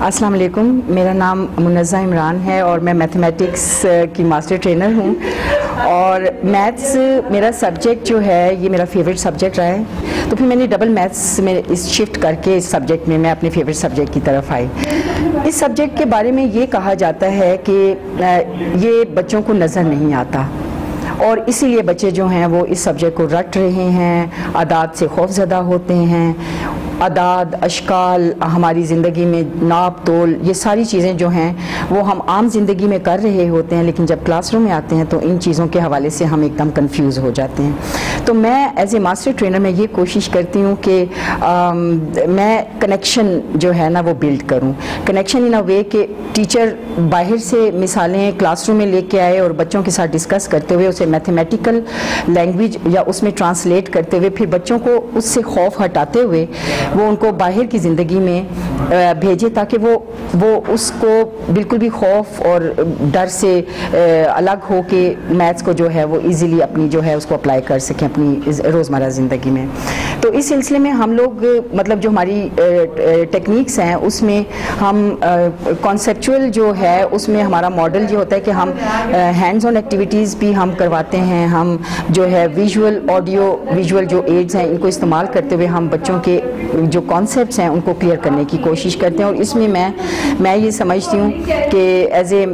अस्सलाम वालेकुम। मेरा नाम मुन्नज़ा इमरान है और मैं मैथमेटिक्स की मास्टर ट्रेनर हूँ। और मैथ्स मेरा सब्जेक्ट जो है ये मेरा फेवरेट सब्जेक्ट रहा है, तो फिर मैंने डबल मैथ्स में इस शिफ्ट करके इस सब्जेक्ट में मैं अपने फेवरेट सब्जेक्ट की तरफ आई। इस सब्जेक्ट के बारे में ये कहा जाता है कि ये बच्चों को नज़र नहीं आता और इसीलिए बच्चे जो हैं वो इस सब्जेक्ट को रट रहे हैं, आदात से खौफज़दा होते हैं। आदाद, अशकाल, हमारी ज़िंदगी में नाप तोल, ये सारी चीज़ें जो हैं वो हम आम ज़िंदगी में कर रहे होते हैं, लेकिन जब क्लासरूम में आते हैं तो इन चीज़ों के हवाले से हम एकदम कंफ्यूज हो जाते हैं। तो मैं एज ए मास्टर ट्रेनर में ये कोशिश करती हूँ कि मैं कनेक्शन जो है ना वो बिल्ड करूँ। कनेक्शन इन अ वे कि टीचर बाहर से मिसालें क्लासरूम में लेके आए और बच्चों के साथ डिस्कस करते हुए उसे मैथमेटिकल लैंग्वेज या उसमें ट्रांसलेट करते हुए फिर बच्चों को उससे खौफ हटाते हुए वो उनको बाहर की ज़िंदगी में भेजे, ताकि वो उसको बिल्कुल भी खौफ और डर से अलग हो के मैथ्स को जो है वो इजीली अपनी जो है उसको अप्लाई कर सकें अपनी रोज़मर्रा ज़िंदगी में। तो इस सिलसिले में हम लोग मतलब जो हमारी टेक्निक्स हैं उसमें हम कॉन्सेप्चुअल जो है उसमें हमारा मॉडल ये होता है कि हम हैंड्स ऑन एक्टिविटीज़ भी हम करवाते हैं। हम जो है विजुअल, ऑडियो विजुअल जो एड्स हैं इनको इस्तेमाल करते हुए हम बच्चों के जो कॉन्सेप्ट्स हैं उनको क्लियर करने की कोशिश करते हैं। और इसमें मैं ये समझती हूँ कि एज ए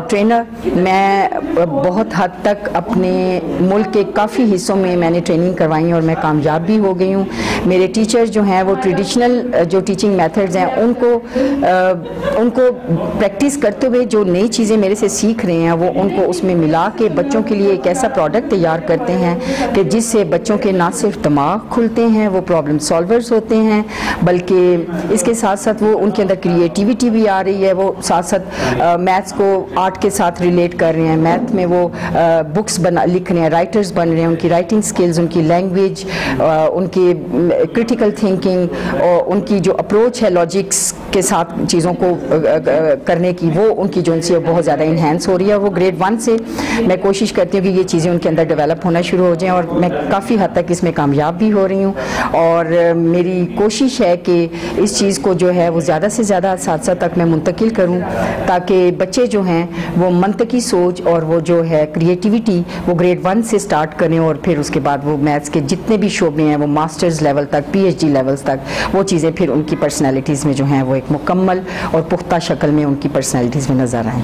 ट्रेनर मैं बहुत हद तक अपने मुल्क के काफ़ी हिस्सों में मैंने ट्रेनिंग करवाई और मैं कामयाब भी हो गई हूँ। मेरे टीचर्स जो हैं वो ट्रेडिशनल जो टीचिंग मेथड्स हैं उनको प्रैक्टिस करते हुए जो नई चीज़ें मेरे से सीख रहे हैं वो उनको उसमें मिला के बच्चों के लिए एक ऐसा प्रोडक्ट तैयार करते हैं कि जिससे बच्चों के ना सिर्फ दिमाग खुलते हैं, वो प्रॉब्लम सॉल्वर्स होते हैं, बल्कि इसके साथ साथ वो उनके अंदर क्रिएटिविटी भी आ रही है। वो साथ साथ मैथ्स को आर्ट के साथ रिलेट कर रहे हैं, मैथ में वो बुक्स लिख रहे हैं, राइटर्स बन रहे हैं। उनकी राइटिंग स्किल्स, उनकी लैंग्वेज, उनकी क्रिटिकल थिंकिंग और उनकी जो अप्रोच है लॉजिक्स के साथ चीज़ों को करने की, वो उनकी जो उनसे बहुत ज़्यादा इन्हेंस हो रही है। वो ग्रेड 1 से मैं कोशिश करती हूँ कि ये चीज़ें उनके अंदर डेवलप होना शुरू हो जाएं और मैं काफ़ी हद तक इसमें कामयाब भी हो रही हूँ। और मेरी कोशिश है कि इस चीज़ को जो है वो ज़्यादा से ज़्यादा साथ तक मैं मुंतकिल करूँ, ताकि बच्चे जो हैं वो मंतकी सोच और वो जो है क्रिएटिविटी वो ग्रेड 1 से स्टार्ट करें और फिर उसके बाद वो मैथ्स के जितने भी शोबे हैं वो मास्टर्स लेवल तक, PhD लेवल्स तक वो चीज़ें फिर उनकी पर्सनैलिटीज़ में जो हैं वो एक मुकम्मल और पुख्ता शक्ल में उनकी पर्सनैलिटीज़ में नज़र आएँ।